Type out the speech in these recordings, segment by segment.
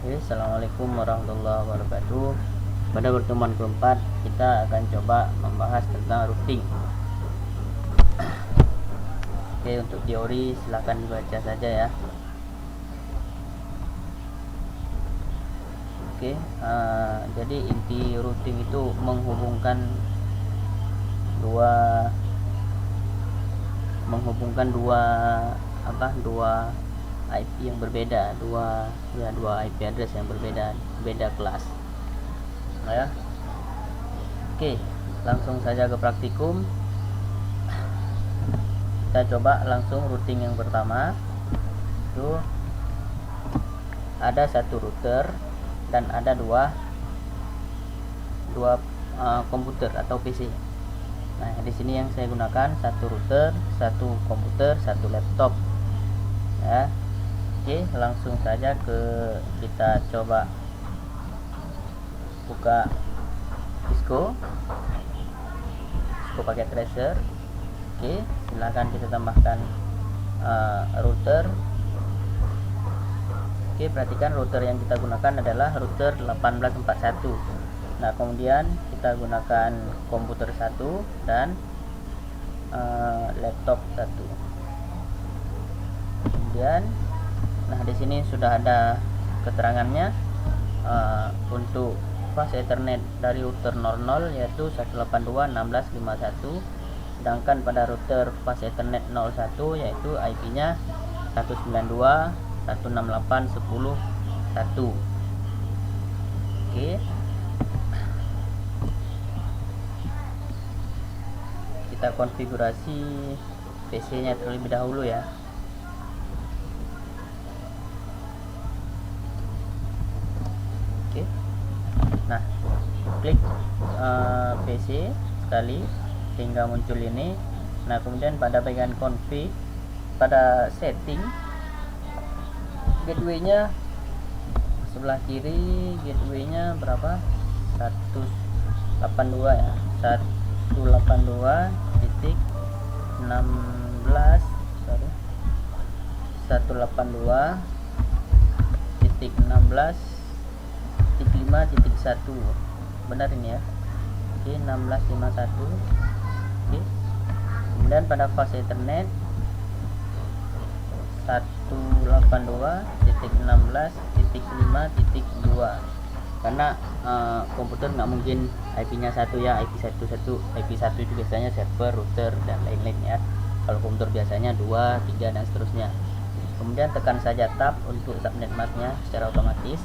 Assalamualaikum warahmatullahi wabarakatuh. Pada pertemuan keempat kita akan coba membahas tentang routing. Oke, untuk teori silahkan dibaca saja ya. Oke, jadi inti routing itu menghubungkan dua IP yang berbeda, dua IP address yang berbeda, beda kelas. Nah, ya. Oke, langsung saja ke praktikum. Kita coba langsung routing yang pertama. Itu ada satu router dan ada dua komputer atau PC. Nah, di sini yang saya gunakan satu router, satu komputer, satu laptop. Ya. Oke, langsung saja kita coba buka Cisco pakai tracer. Oke, silahkan kita tambahkan router. Oke, perhatikan router yang kita gunakan adalah router 1841. Nah, kemudian kita gunakan komputer 1 dan laptop 1. Kemudian, nah di sini sudah ada keterangannya untuk fast Ethernet dari router 00 yaitu 182.16.51, sedangkan pada router fast Ethernet 01 yaitu IP-nya 192.168.10.1. Oke. Kita konfigurasi PC-nya terlebih dahulu ya. Nah, klik PC sekali hingga muncul ini. Nah, kemudian pada bagian config, pada setting, gateway-nya sebelah kiri, gateway-nya berapa? 182 ya. 182.16.5.1 benar ini ya. Oke, 1651. Oke. Kemudian pada fast Ethernet 182.16.5.2, karena komputer nggak mungkin IP-nya satu ya, IP1 itu biasanya server, router dan lain-lain ya. Kalau komputer biasanya 2, 3 dan seterusnya. Kemudian tekan saja tab untuk subnet masknya secara otomatis.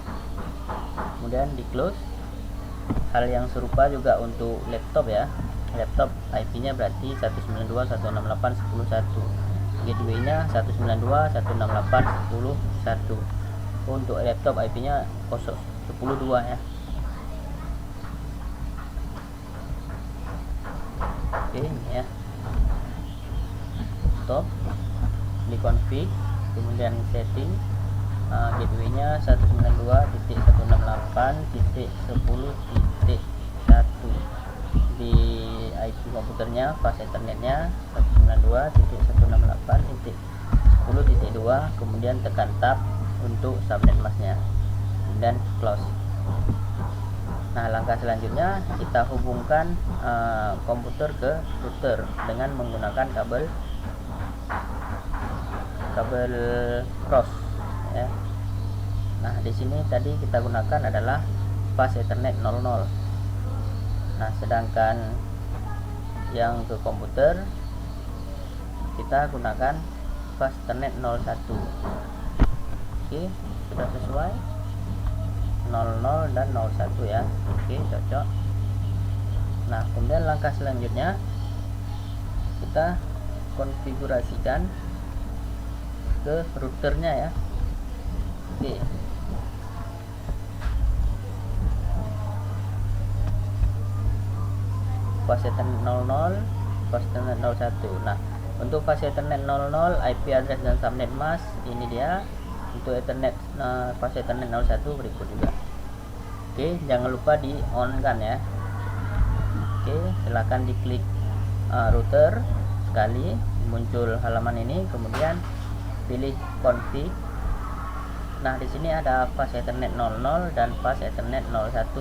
Kemudian di close. Hal yang serupa juga untuk laptop ya. Laptop IP-nya berarti 192.168.10.1. Gateway-nya 192.168.10.1. Untuk laptop IP-nya 10.2 ya. Oke, ini ya. Top di config, kemudian setting, gateway-nya 192.168.10.1. di IP komputernya fast Ethernetnya 192.168.10.2. kemudian tekan tab untuk subnet masknya, kemudian close. Nah, langkah selanjutnya kita hubungkan komputer ke router dengan menggunakan kabel cross ya. Nah, di sini tadi kita gunakan adalah fast Ethernet 00. Nah, sedangkan yang ke komputer kita gunakan fast Ethernet 01. Oke, sudah sesuai 00 dan 01 ya. Oke, cocok. Nah, kemudian langkah selanjutnya kita konfigurasikan ke routernya ya. Oke. Fast Ethernet 00, fast Ethernet 01. Nah, untuk fast Ethernet 00 IP address dan subnet mask ini dia. Untuk Ethernet fast Ethernet 01 berikut juga. Oke, jangan lupa di on kan ya. Oke, silakan diklik router sekali, muncul halaman ini, kemudian pilih config, Nah, di sini ada fast Ethernet 00 dan fast Ethernet 01.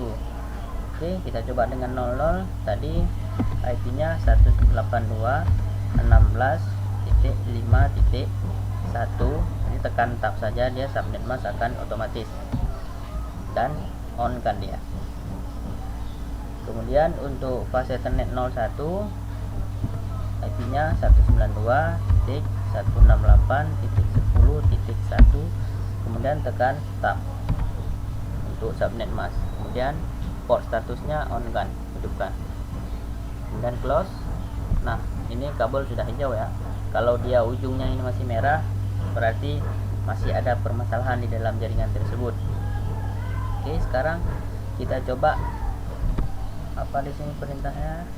Oke, kita coba dengan 00. Tadi IP-nya 182.16.5.1. Ini tekan tab saja, dia subnet mask akan otomatis dan on kan dia. Kemudian untuk fast Ethernet 01, IP-nya 192.168.10.1. kemudian tekan tab untuk subnet mask. Kemudian port statusnya on kan, hidupkan, kemudian close. Nah, ini kabel sudah hijau ya. Kalau dia ujungnya ini masih merah, berarti masih ada permasalahan di dalam jaringan tersebut. Oke, sekarang kita coba apa di sini perintahnya.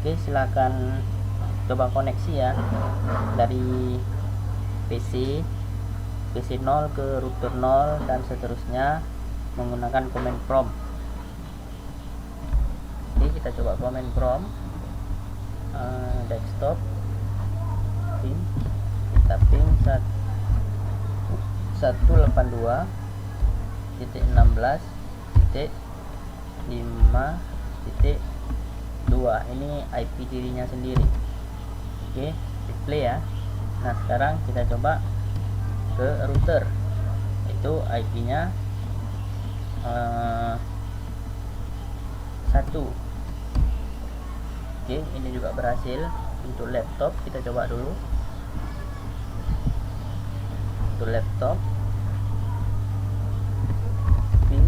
Oke, silakan coba koneksi ya dari PC 0 ke router 0 dan seterusnya menggunakan command prompt. Oke, kita coba command prompt, desktop ping, kita ping 182.16.5.2. ini IP dirinya sendiri. Oke, display ya. Nah, sekarang kita coba ke router, itu IP-nya 1. Oke, ini juga berhasil. Untuk laptop kita coba dulu. Untuk laptop ping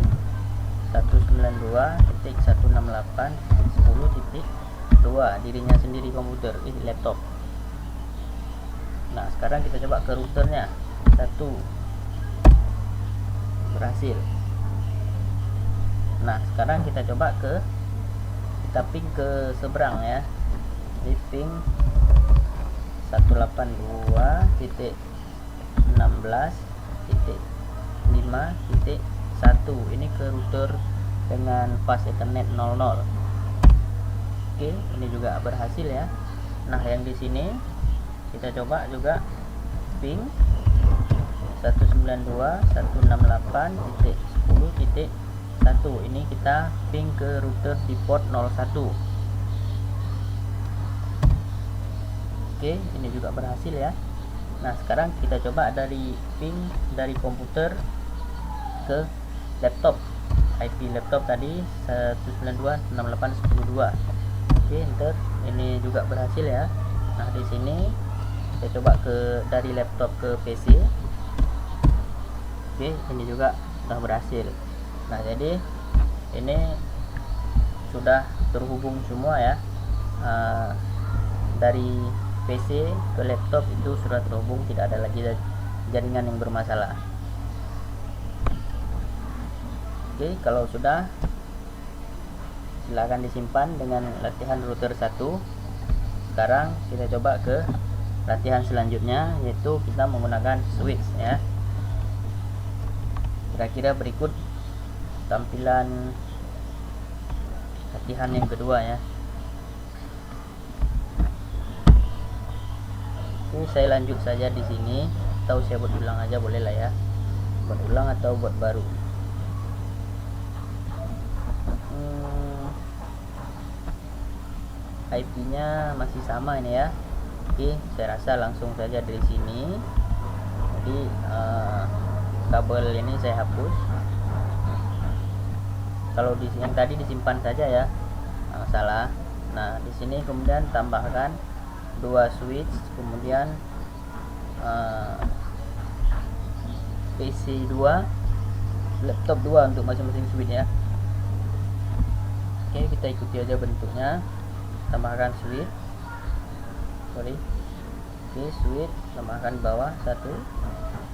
192.168.10.2 dirinya sendiri komputer, ini laptop. Nah, sekarang kita coba ke routernya 1, berhasil. Nah, sekarang kita coba kita ping ke seberang ya, di ping 182.16.5.1. ini ke router dengan fast Ethernet 00. Oke, ini juga berhasil ya. Nah, yang di sini kita coba juga ping 192.168.10.1. ini kita ping ke router di port 01. Oke, ini juga berhasil ya. Nah, sekarang kita coba dari ping dari komputer ke laptop. IP laptop tadi 192.168.10.2. Oke, enter. Ini juga berhasil ya. Nah, di sini saya coba dari laptop ke PC. Oke, ini juga sudah berhasil. Nah, jadi ini sudah terhubung semua ya. Dari PC ke laptop itu sudah terhubung, tidak ada lagi jaringan yang bermasalah. Oke, kalau sudah, silakan disimpan dengan latihan router 1. Sekarang kita coba ke latihan selanjutnya, yaitu kita menggunakan switch ya. Kira-kira berikut tampilan latihan yang kedua ya. Oke, saya lanjut saja di sini, atau saya buat ulang aja boleh lah ya, buat ulang atau buat baru. IP-nya masih sama ini ya. Oke, saya rasa langsung saja dari sini. Jadi kabel ini saya hapus. Kalau yang tadi disimpan saja ya, nggak masalah. Nah, di sini kemudian tambahkan 2 switch, kemudian PC 2, laptop 2 untuk masing-masing switch ya. Oke, kita ikuti aja bentuknya. Tambahkan switch, oke, switch, tambahkan bawah 1,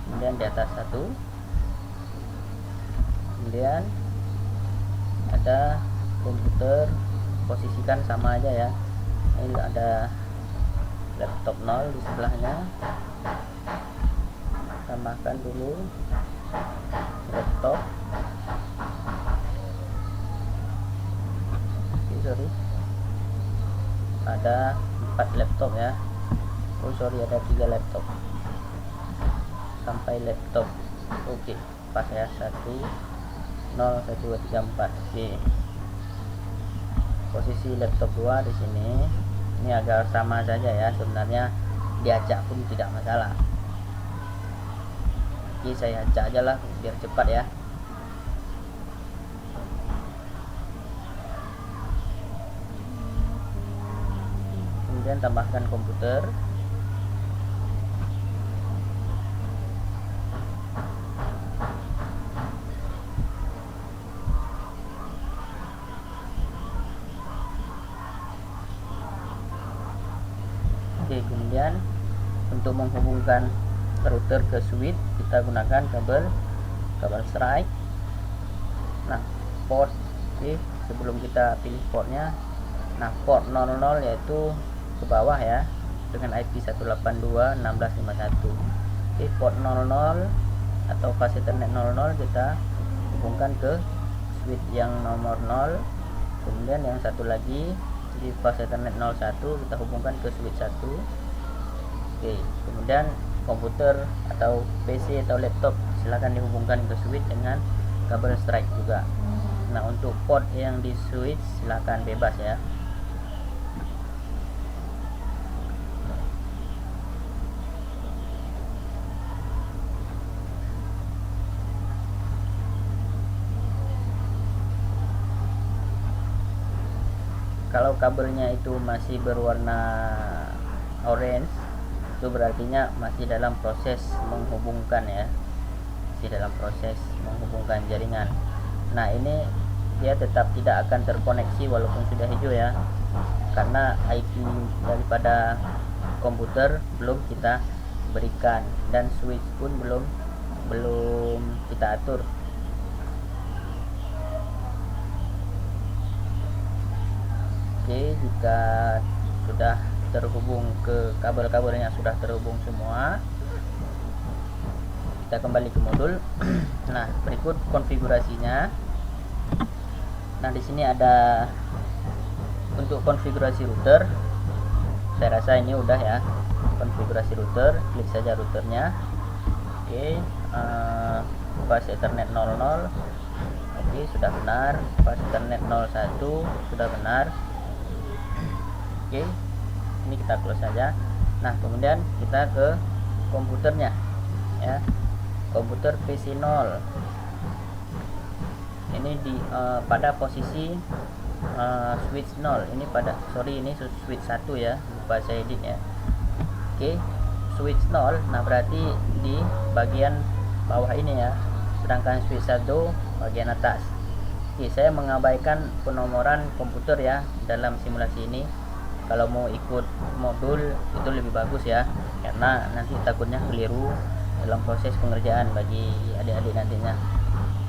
kemudian di atas 1, kemudian ada komputer, posisikan sama aja ya. Ini ada laptop 0 di sebelahnya, tambahkan dulu laptop. Oke, ada 4 laptop ya. Oh sorry, ada 3 laptop sampai laptop. Oke, pas ya, 1 0 1 2 3 4. Oke, posisi laptop 2 di sini. Ini agak sama saja ya, sebenarnya diacak pun tidak masalah. Oke, saya acak aja lah biar cepat ya. Kemudian tambahkan komputer. Oke, kemudian untuk menghubungkan router ke switch kita gunakan kabel strike. Nah, port, oke, sebelum kita pilih portnya, nah port 00 yaitu ke bawah ya, dengan IP 182.16.51. Oke, port 00 atau fase Ethernet 00 kita hubungkan ke switch yang nomor 0. Kemudian yang satu lagi di fase Ethernet 01 kita hubungkan ke switch 1. Oke, kemudian komputer atau PC atau laptop silakan dihubungkan ke switch dengan kabel strike juga. Nah, untuk port yang di switch silakan bebas ya. Kalau kabelnya itu masih berwarna orange, itu berartinya masih dalam proses menghubungkan ya, masih dalam proses menghubungkan jaringan. Nah, ini dia tetap tidak akan terkoneksi walaupun sudah hijau ya, karena IP daripada komputer belum kita berikan dan switch pun belum kita atur. Oke, jika sudah terhubung ke kabel-kabelnya sudah terhubung semua, kita kembali ke modul. Nah, berikut konfigurasinya. Nah, di sini ada untuk konfigurasi router. Saya rasa ini udah ya, konfigurasi router. Klik saja routernya. Oke, fase Ethernet 00. Oke, sudah benar. Fase Ethernet 01 sudah benar. Oke, ini kita close saja. Nah, kemudian kita ke komputernya ya, komputer PC 0 ini di pada posisi switch 0. Ini pada ini switch 1 ya, lupa saya edit ya. Oke, switch 0. Nah, berarti di bagian bawah ini ya, sedangkan switch 1 bagian atas. Oke, saya mengabaikan penomoran komputer ya dalam simulasi ini. Kalau mau ikut modul itu lebih bagus ya, karena nanti takutnya keliru dalam proses pengerjaan bagi adik-adik nantinya.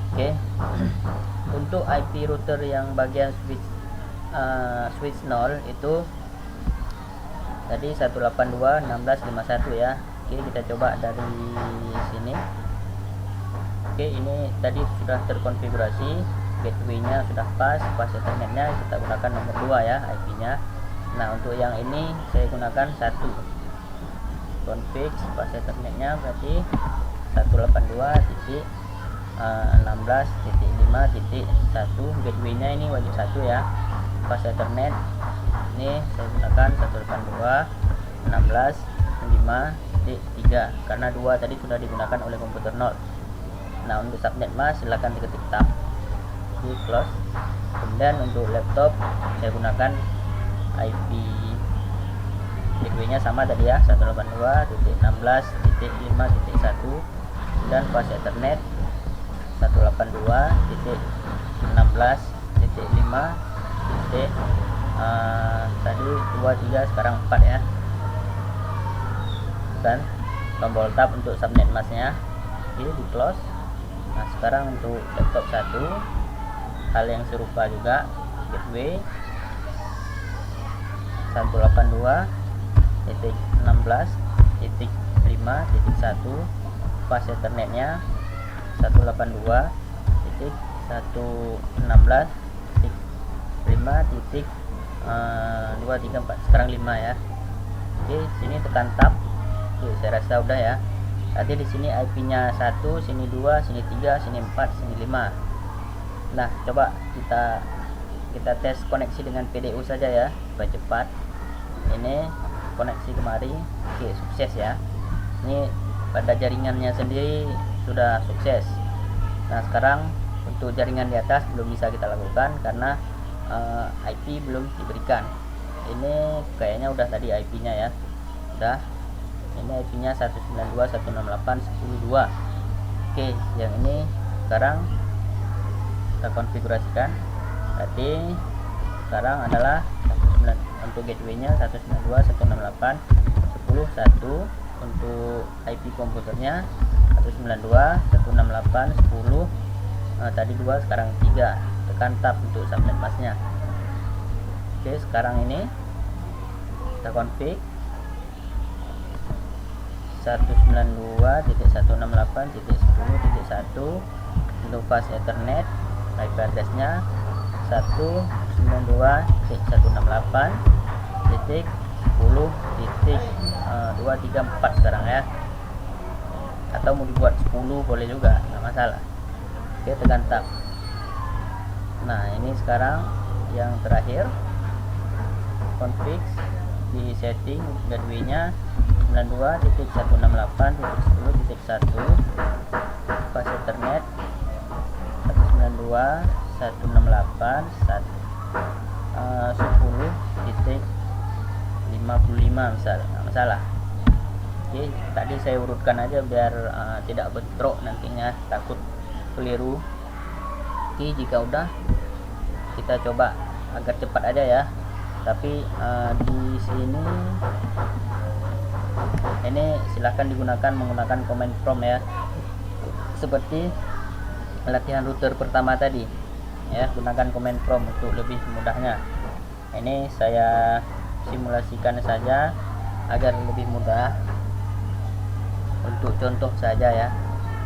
Oke, untuk IP router yang bagian switch 0 itu tadi 182.16.51 ya. Oke, kita coba dari sini. Oke, ini tadi sudah terkonfigurasi, gateway-nya sudah pas Ethernetnya kita gunakan nomor 2 ya IP-nya. Nah, untuk yang ini saya gunakan 1 config pas Ethernetnya berarti 182.16.5.1. gateway-nya ini wajib 1 ya. Pas Ethernet ini saya gunakan 182.16.5.3 karena 2 tadi sudah digunakan oleh komputer 0. Nah, untuk subnet mas silahkan diketik tab di close. Kemudian untuk laptop saya gunakan IP gateway-nya sama tadi ya, 182.16.5.1 dan pas Ethernet 182.16.5 tadi 23 sekarang 4 ya, dan tombol tab untuk subnet masnya. Oke, di close. Nah, sekarang untuk laptop 1 hal yang serupa juga, gateway 182.16.5.1 pas Ethernetnya 182.116.5.1 2 3 4 sekarang 5 ya. Oke, sini tekan tab. Oke, saya rasa udah ya. Nanti di sini IP-nya 1, sini 2, sini 3, sini 4, sini 5. Nah, coba kita tes koneksi dengan PDU saja ya, supaya cepat. Ini koneksi kemari. Oke, sukses ya. Ini pada jaringannya sendiri sudah sukses. Nah, sekarang untuk jaringan di atas belum bisa kita lakukan karena IP belum diberikan. Ini kayaknya udah tadi IP-nya ya. Udah. Ini IP-nya 192.168.10.2. Oke, yang ini sekarang kita konfigurasikan. Berarti sekarang adalah 19, untuk gateway-nya 192.168.10.1, untuk IP komputernya 192.168.10. Tadi 2, sekarang 3. Tekan tab untuk subnet masknya. Oke, sekarang ini kita config 192.168.10.1 untuk fast ethernet. IP address-nya 192.168.10.234 sekarang ya, atau mau dibuat 10 boleh juga, nggak masalah. Oke, tekan tab. Nah, ini sekarang yang terakhir, config di setting gateway-nya 92.168.10.1 fast ethernet 192.168.10.55 misal, nggak masalah. Oke, tadi saya urutkan aja biar tidak bentrok nantinya, takut keliru. Oke, jika udah kita coba agar cepat aja ya. Tapi di sini ini silahkan digunakan menggunakan command prompt ya, seperti latihan router pertama tadi ya, gunakan command prompt untuk lebih mudahnya. Ini saya simulasikan saja agar lebih mudah untuk contoh saja ya.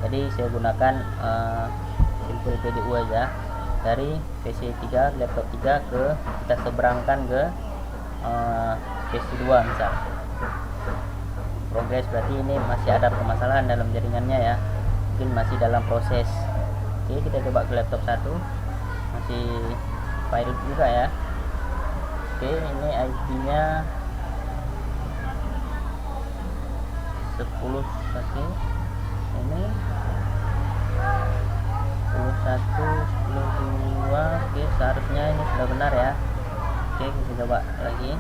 Jadi saya gunakan simple PDU aja dari PC 3 laptop 3 ke kita seberangkan ke PC 2 misal. Progres berarti ini masih ada permasalahan dalam jaringannya ya, mungkin masih dalam proses. Oke, kita coba ke laptop 1, masih pirate juga ya. Oke, ini IP-nya 10. Oke, ini 11.10.2. Oke, seharusnya ini sudah benar ya. Oke, kita coba lagi.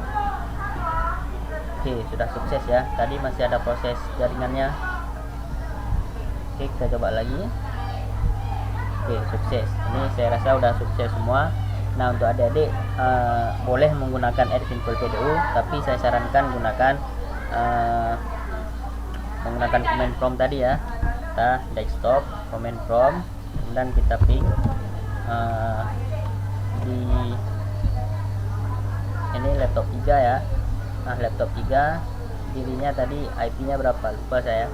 Oke, sudah sukses ya. Tadi masih ada proses jaringannya. Oke, kita coba lagi. Oke, sukses. Ini saya rasa udah sukses semua. Nah, untuk adik-adik boleh menggunakan Add Simple PDU, tapi saya sarankan menggunakan command prompt tadi ya. Kita desktop command prompt, kemudian kita ping di ini laptop 3 ya. Nah, laptop 3 dirinya tadi IP-nya berapa lupa saya.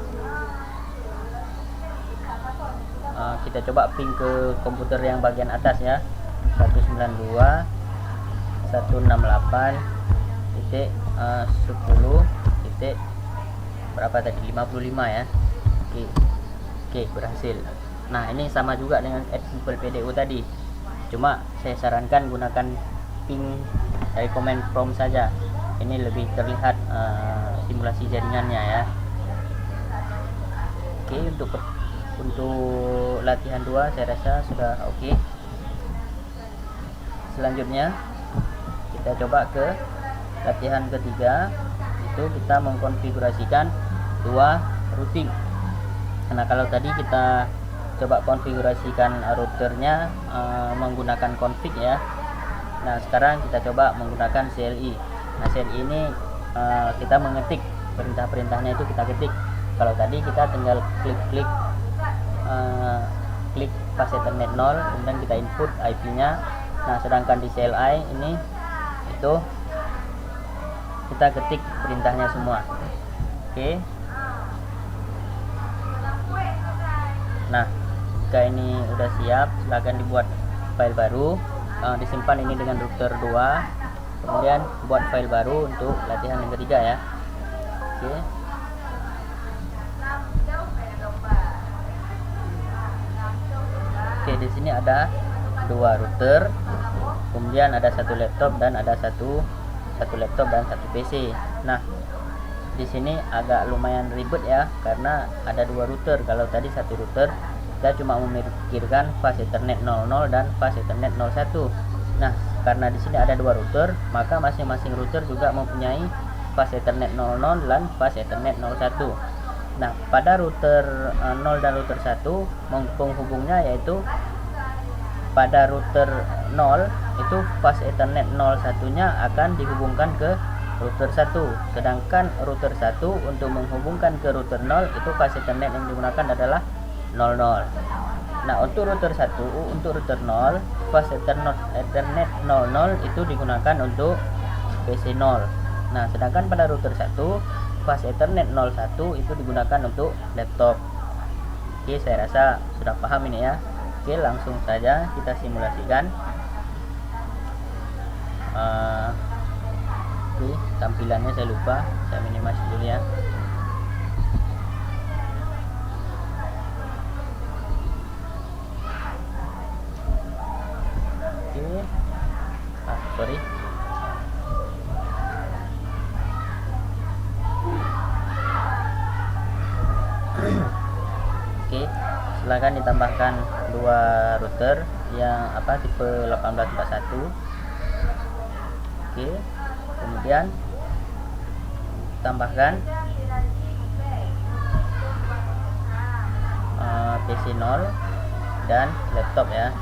Kita coba ping ke komputer yang bagian atas ya, 192.168.10. Berapa tadi, 55 ya. Oke, berhasil. Nah, ini sama juga dengan Add Simple PDU tadi, cuma saya sarankan gunakan ping dari command prompt saja. Ini lebih terlihat simulasi jaringannya ya. Oke, untuk latihan 2 saya rasa sudah oke. Selanjutnya kita coba ke latihan ketiga, itu kita mengkonfigurasikan 2 routing. Nah, kalau tadi kita coba konfigurasikan routernya menggunakan config ya. Nah, sekarang kita coba menggunakan CLI. Nah, CLI ini kita mengetik perintah-perintahnya, itu kita ketik. Kalau tadi kita tinggal klik fast ethernet 0, kemudian kita input IP-nya. Nah, sedangkan di CLI ini itu kita ketik perintahnya semua. Oke. Nah, jika ini udah siap, silahkan dibuat file baru, disimpan ini dengan router 2. kemudian buat file baru untuk latihan yang ketiga ya. Oke. Oke, di sini ada 2 router, kemudian ada 1 laptop dan ada satu laptop dan 1 PC. Nah, di sini agak lumayan ribet ya, karena ada 2 router. Kalau tadi 1 router kita cuma memikirkan fast Ethernet 00 dan fast Ethernet 01. Nah, karena di sini ada 2 router, maka masing-masing router juga mempunyai fast Ethernet 00 dan fast Ethernet 01. Nah, pada router 0 dan router 1 penghubungnya yaitu pada router 0 itu fast Ethernet 01 nya akan dihubungkan ke router 1, sedangkan router 1 untuk menghubungkan ke router 0 itu fast Ethernet yang digunakan adalah 00. Nah, untuk router 1, untuk router 0 fast Ethernet 00 itu digunakan untuk PC 0. Nah, sedangkan pada router 1 fast Ethernet 01 itu digunakan untuk laptop. Oke, saya rasa sudah paham ini ya. Oke, langsung saja kita simulasikan. Oke, tampilannya saya lupa, saya minimize dulu ya. Oke, sorry. Oke, silakan ditambahkan 2 router yang tipe 1841. Oke, kemudian tambahkan PC 0 dan laptop ya.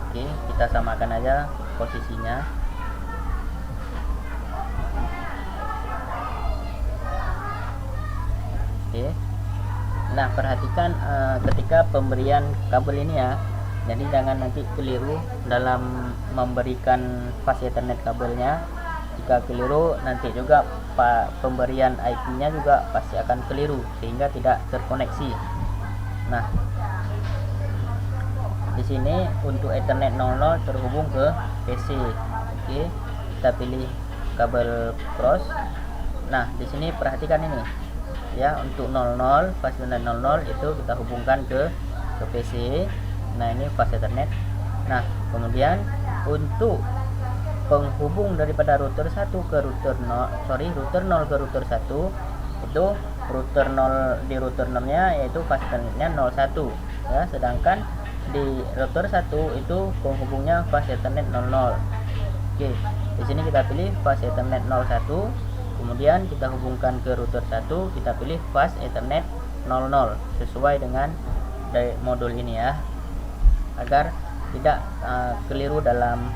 Oke, kita samakan aja posisinya. Oke. Nah, perhatikan ketika pemberian kabel ini ya. Jadi jangan nanti keliru dalam memberikan fast Ethernet kabelnya. Jika keliru, nanti juga pemberian IP-nya juga pasti akan keliru sehingga tidak terkoneksi. Nah, di sini untuk Ethernet 00 terhubung ke PC. Oke, kita pilih kabel cross. Nah, di sini perhatikan ini ya, untuk 00 fast Ethernet 00 itu kita hubungkan ke PC. Nah, ini fast Ethernet. Nah, kemudian untuk penghubung daripada router 1 ke router 0 ke router 1 itu router 0 di router 0 nya yaitu fast Ethernetnya 01 ya, sedangkan di router 1 itu penghubungnya fast Ethernet 00. Oke, di sini kita pilih fast Ethernet 01, kemudian kita hubungkan ke router 1, kita pilih fast Ethernet 00 sesuai dengan dari modul ini ya, agar tidak keliru dalam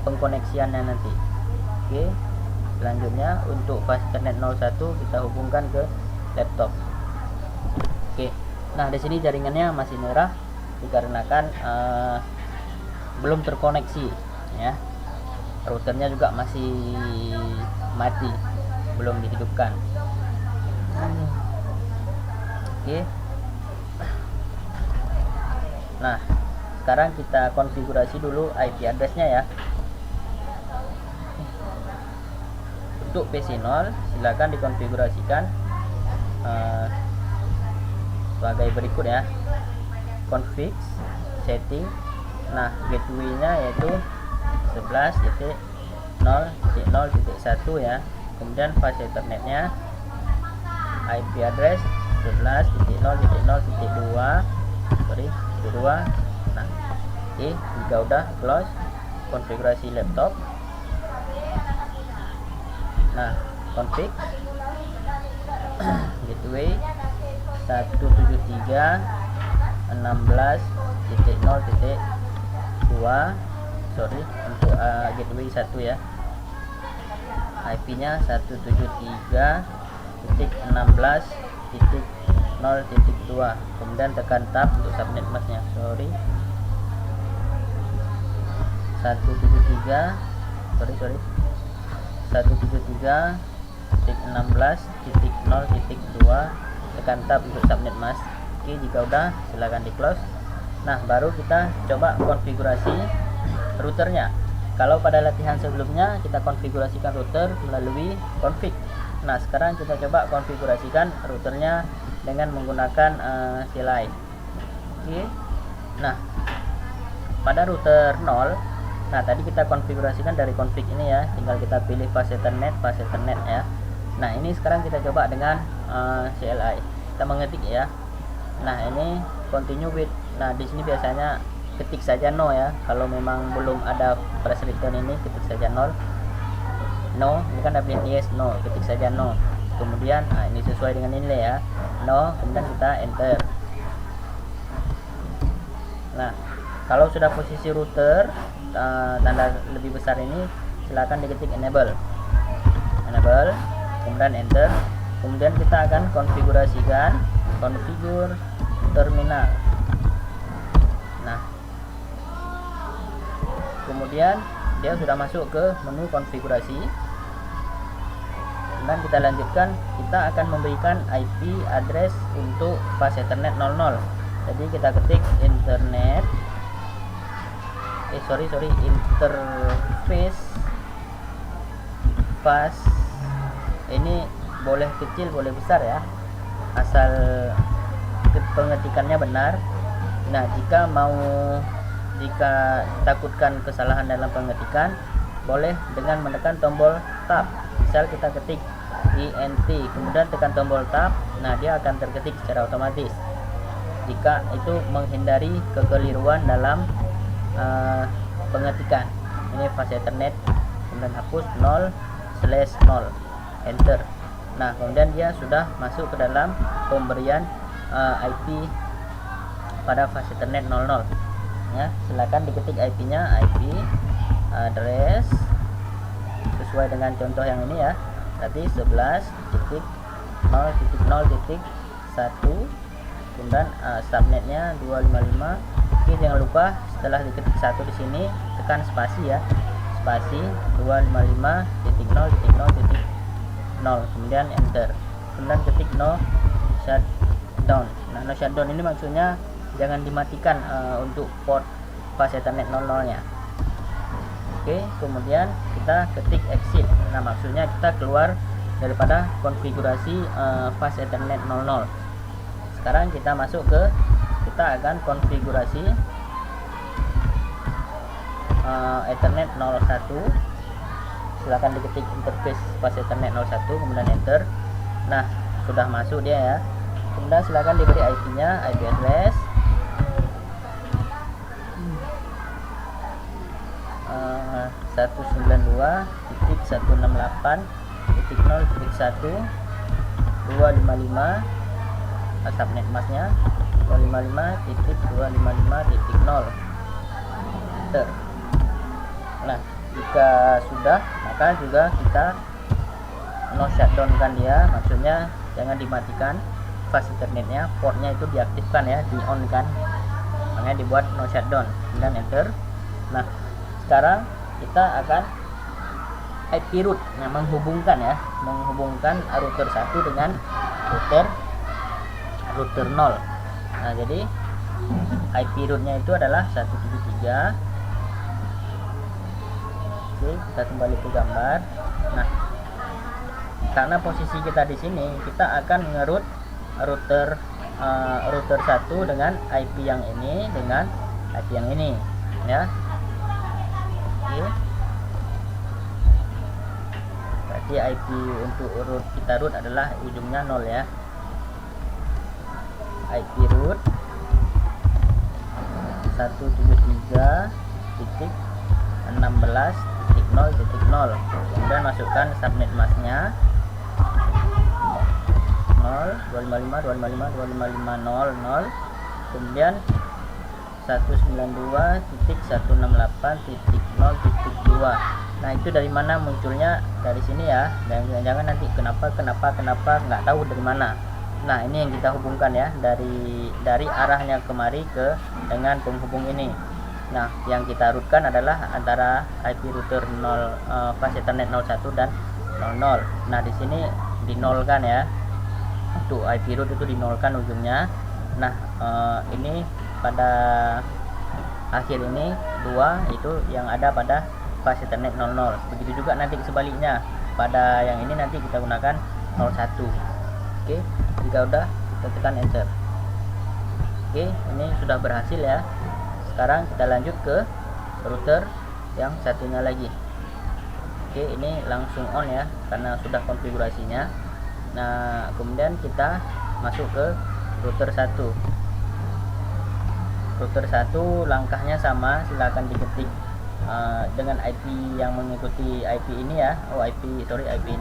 pengkoneksiannya nanti. Oke, selanjutnya untuk fast Ethernet 01 kita hubungkan ke laptop. Oke, nah di sini jaringannya masih merah dikarenakan belum terkoneksi ya, routernya juga masih mati, belum dihidupkan. Oke, nah sekarang kita konfigurasi dulu IP addressnya ya. Untuk PC 0 silakan dikonfigurasikan sebagai berikut ya. Config, setting. Nah, gateway-nya yaitu 11.0.0.1 ya. Kemudian fast Ethernet-nya IP address 11.0.0.2. Nah, oke, jika udah close konfigurasi laptop. Nah, config gateway 173.16.0.2. sorry, untuk gateway 1 ya, IP nya 173.16.0.2. kemudian tekan tab untuk subnet mask nya, 173.16.0.2, tekan tab untuk subnet mask. Oke, jika udah silakan di close. Nah, baru kita coba konfigurasi routernya. Kalau pada latihan sebelumnya kita konfigurasikan router melalui config. Nah, sekarang kita coba konfigurasikan routernya dengan menggunakan CLI. Oke. Nah, pada router 0, nah tadi kita konfigurasikan dari config ini ya, tinggal kita pilih fast Ethernet ya. Nah, ini sekarang kita coba dengan CLI. Kita mengetik ya. Nah, ini continue with. Nah, di sini biasanya ketik saja no ya. Kalau memang belum ada press return ini, ketik saja 0. No, ini kan ada yes, no, ketik saja no. Kemudian ini sesuai dengan nilai ya. No, kemudian kita enter. Nah, kalau sudah posisi router tanda lebih besar ini, silakan diketik enable, kemudian enter. Kemudian kita akan konfigurasikan konfigur terminal. Nah, kemudian dia sudah masuk ke menu konfigurasi. Dan kita lanjutkan, kita akan memberikan IP address untuk fast Ethernet 00. Jadi kita ketik internet interface fast. Ini boleh kecil boleh besar ya, asal pengetikannya benar. Nah, jika takutkan kesalahan dalam pengetikan, boleh dengan menekan tombol tab. Misal kita ketik INT kemudian tekan tombol tab, nah dia akan terketik secara otomatis. Jika itu menghindari kekeliruan dalam pengetikan. Ini fast Ethernet, kemudian hapus 0/0, enter. Nah, kemudian dia sudah masuk ke dalam pemberian IP pada fast Ethernet 00 ya. Silakan diketik IP-nya, IP address sesuai dengan contoh yang ini ya. Tadi 11.0.0.1, kemudian subnetnya 255. Oke, jangan lupa setelah diketik 1 di sini tekan spasi ya. Spasi 255.0.0.0, kemudian enter. Kemudian ketik no shutdown. Nah, no shutdown ini maksudnya jangan dimatikan untuk port fast Ethernet 00-nya. Oke, kemudian kita ketik exit. Nah, maksudnya kita keluar daripada konfigurasi fast Ethernet 00. Sekarang kita akan konfigurasi Ethernet 01. Silakan diketik interface fast Ethernet 01 kemudian enter. Nah, sudah masuk dia ya. Kemudian silakan diberi IP-nya, IP address 192.168.0.1 subnet masnya 255.255.0. enter. Nah, jika sudah, maka juga kita no shutdown kan dia, maksudnya jangan dimatikan fast Ethernetnya, portnya itu diaktifkan ya, di on kan, makanya dibuat no shutdown, kemudian enter. Nah, sekarang kita akan IP root yang menghubungkan router 1 dengan router 0. Nah, jadi IP rootnya itu adalah 173. Oke, kita kembali ke gambar. Nah, karena posisi kita di sini, kita akan nge-root router 1 dengan IP yang ini dengan IP yang ini ya. Oke. Berarti IP untuk kita root adalah ujungnya 0 ya. IP root 173.16.0.0. Kemudian masukkan subnet masknya 0.255.255.255.00. Kemudian 192.168.0.2. Nah, itu dari mana munculnya? Dari sini ya. Dan jangan nanti kenapa nggak tahu dari mana. Nah, ini yang kita hubungkan ya, dari arahnya kemari ke dengan penghubung ini. Nah, yang kita rootkan adalah antara IP router 0 fast Ethernet 01 dan 00. Nah, di sini dinolkan ya. Untuk IP root itu dinolkan ujungnya. Nah, ini pada akhir ini 2 itu yang ada pada pas Ethernet 00. Begitu juga nanti sebaliknya, pada yang ini nanti kita gunakan 01. Oke, jika udah kita tekan enter. Oke, ini sudah berhasil ya. Sekarang kita lanjut ke router yang satunya lagi. Oke, ini langsung on ya karena sudah konfigurasinya. Nah, kemudian kita masuk ke router 1. Router 1 langkahnya sama, silahkan diketik dengan IP yang mengikuti IP ini ya. IP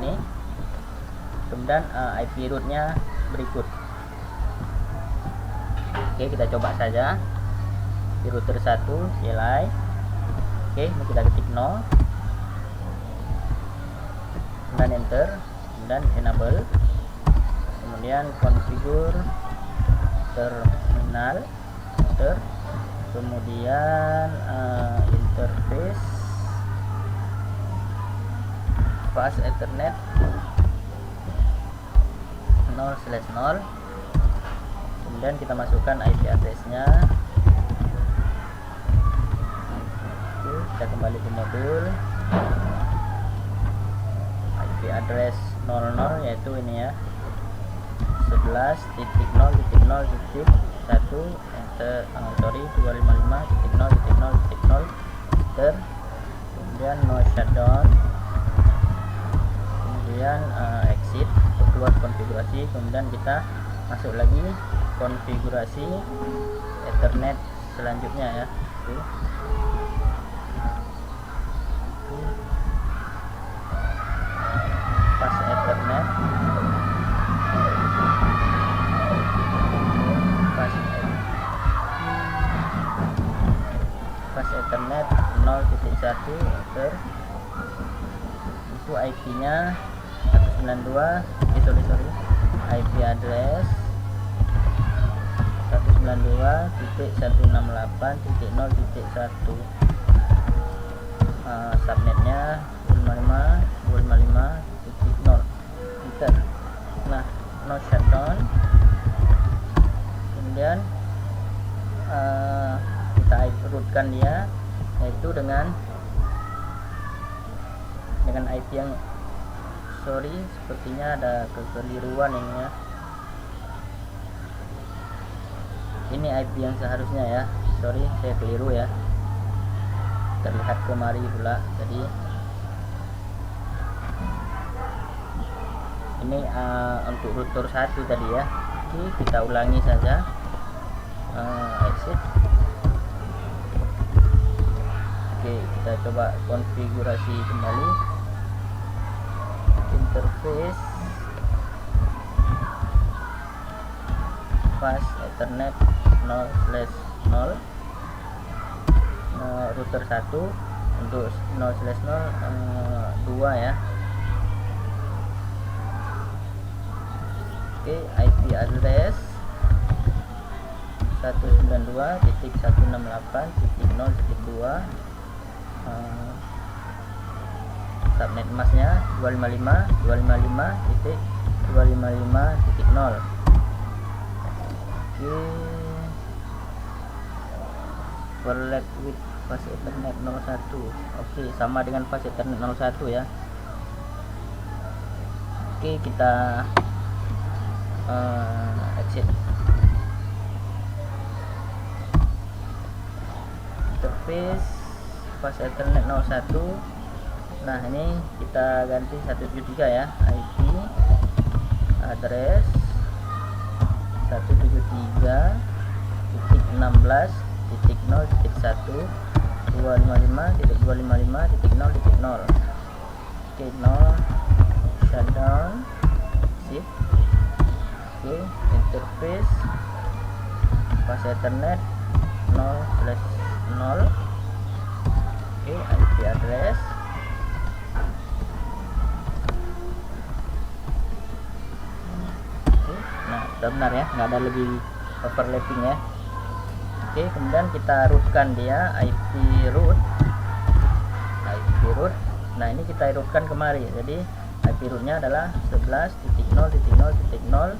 ini. Kemudian IP rootnya berikut. Oke, kita coba saja di router 1 CLI. Oke, ini kita ketik 0, kemudian enter, kemudian enable, kemudian configure terminal router, kemudian interface fast Ethernet 0/0. Kemudian kita masukkan IP address-nya. Oke, kita kembali ke modul. IP address 00 yaitu ini ya, 11.0.0.1 enter, 255.0.0.0 enter, kemudian no shutdown, kemudian exit untuk keluar konfigurasi. Kemudian kita masuk lagi konfigurasi Ethernet selanjutnya ya. Oke. Pas Ethernet Ethernet 0.1 enter. Itu IP-nya 192, IP address 192.168.0.1, subnetnya 255.255.0 enter. Nah, no shutdown. Kemudian kita rootkan dia, yaitu dengan IP yang sepertinya ada kekeliruan ini ya. Ini IP yang seharusnya ya, saya keliru ya, terlihat kemari pula. Jadi ini untuk router 1 tadi ya. Oke, kita ulangi saja. Exit. Oke, kita coba konfigurasi kembali. Interface fast Ethernet 0/0. Router 1 untuk 0/0 2 ya. Oke, IP address 192.168.0.2, subnet masnya 255.255.0. Oke, overlap with fast Ethernet 01. Oke, sama dengan fast Ethernet 01 ya. Oke, kita exit. Interface fast Ethernet 01. Nah, ini kita ganti 173 ya. IP address 173.16.0.1 255.255.0.0. Oke, no shutdown, sip. Oke, interface fast Ethernet 0/0. Oke, IP address benar ya, nggak ada lagi overlapping ya. Oke, kemudian kita rootkan dia, IP root. Nah, ini kita rootkan kemari. Jadi IP rootnya adalah 11.0.0.0,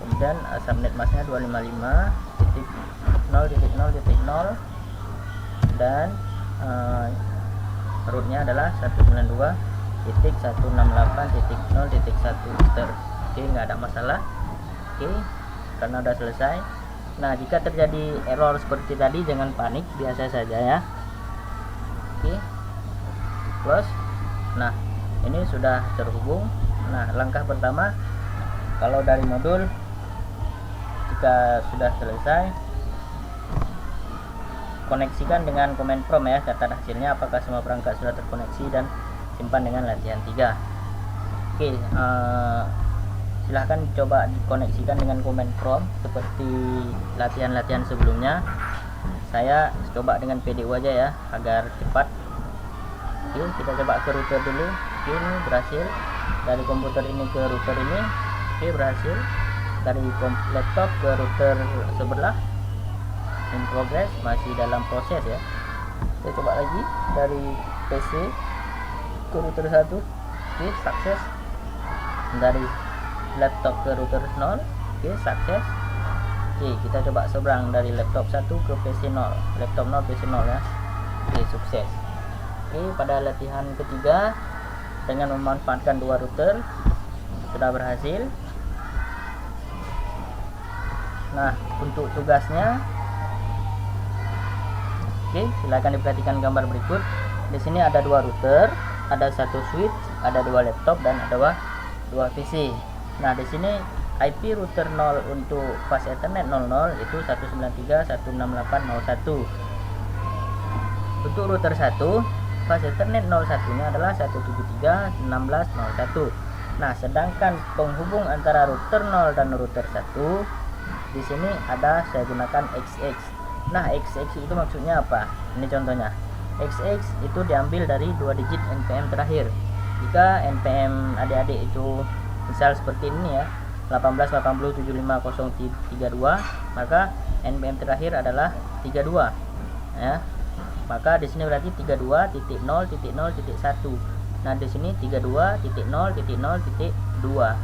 kemudian subnet masnya 255.0.0.0, dan rootnya adalah 192.168.0.1 router. Oke, nggak ada masalah. Oke, karena udah selesai. Nah, jika terjadi error seperti tadi jangan panik, biasa saja ya. Oke, close. Nah, ini sudah terhubung. Nah, langkah pertama, kalau dari modul jika sudah selesai, koneksikan dengan command prompt ya, catat hasilnya apakah semua perangkat sudah terkoneksi dan simpan dengan latihan 3. Oke, silahkan coba dikoneksikan dengan command prompt seperti latihan-latihan sebelumnya. Saya coba dengan PDU aja ya agar cepat. Oke, kita coba ke router dulu. Oke, ini berhasil. Dari komputer ini ke router ini. Oke, berhasil. Dari laptop ke router sebelah. In progress, masih dalam proses ya. Saya coba lagi dari PC ke router 1. Oke, sukses. Dari laptop ke router 0. Oke, sukses. Oke, kita coba seberang dari laptop 1 ke PC 0. Laptop 0, PC 0 ya. Oke, sukses. Oke, pada latihan ketiga dengan memanfaatkan dua router sudah berhasil. Nah, untuk tugasnya, oke, silakan diperhatikan gambar berikut. Di sini ada dua router, ada satu switch, ada dua laptop dan ada dua PC. Nah, di sini IP router 0 untuk fast Ethernet 00 itu 193.168.01. Untuk router 1 fast Ethernet 01-nya adalah 173.16.01. Nah, sedangkan penghubung antara router 0 dan router 1 di sini ada saya gunakan XX. Nah, XX itu maksudnya apa? Ini contohnya. XX itu diambil dari 2 digit NPM terakhir. Jika NPM adik-adik itu misal seperti ini ya, 188075.032, maka NPM terakhir adalah 32 ya. Maka di sini berarti 32.0.0.1. Nah, di sini 32.0.0.2.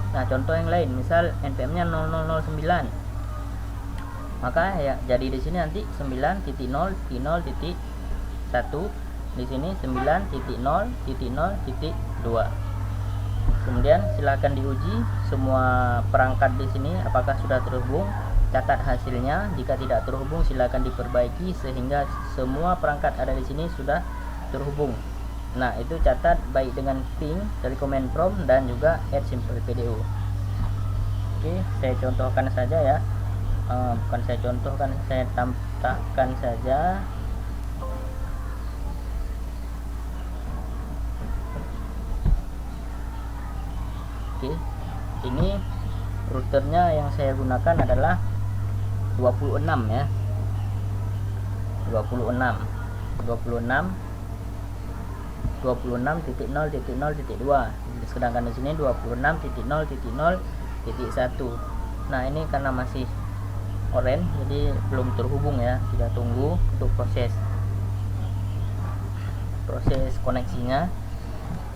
Nah, contoh yang lain, misal NPM-nya 0009. Maka ya jadi di sini nanti 9.0.0.1, di sini 9.0.0.2. Kemudian silahkan diuji semua perangkat di sini apakah sudah terhubung. Catat hasilnya. Jika tidak terhubung silahkan diperbaiki sehingga semua perangkat ada di sini sudah terhubung. Nah, itu catat baik dengan ping dari command prompt dan juga add simple PDU. Oke, saya contohkan saja ya. Bukan saya contohkan, saya tampakkan saja. Oke, ini routernya yang saya gunakan adalah 26 ya. 26.0.0.2. Sedangkan di sini 26.0.0.1. Nah, ini karena masih orange jadi belum terhubung ya. Kita tunggu untuk proses koneksinya.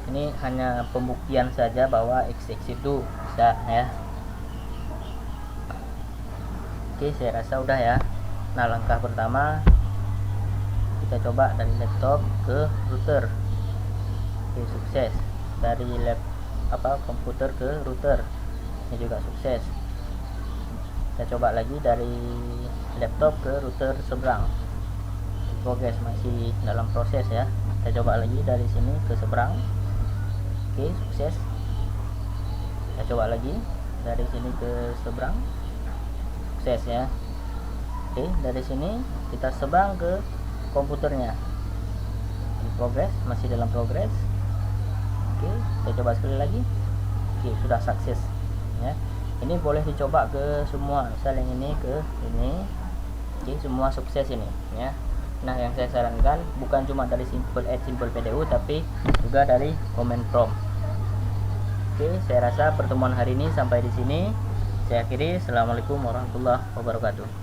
Ini hanya pembuktian saja bahwa XX itu bisa ya. Oke, saya rasa udah ya. Nah, langkah pertama kita coba dari laptop ke router. Oke, sukses. Dari komputer ke router, ini juga sukses. Kita coba lagi dari laptop ke router seberang. Progres, masih dalam proses ya. Kita coba lagi dari sini ke seberang. Oke, sukses. Kita coba lagi dari sini ke seberang. Sukses ya. Oke, dari sini kita seberang ke komputernya. Progres, masih dalam progres. Oke, kita coba sekali lagi. Oke, sudah sukses ya. Ini boleh dicoba ke semua, misal yang ini ke ini. Oke, semua sukses ini ya. Nah, yang saya sarankan bukan cuma dari add simple PDU tapi juga dari command prompt. Oke, saya rasa pertemuan hari ini sampai di sini. Saya akhiri. Assalamualaikum warahmatullahi wabarakatuh.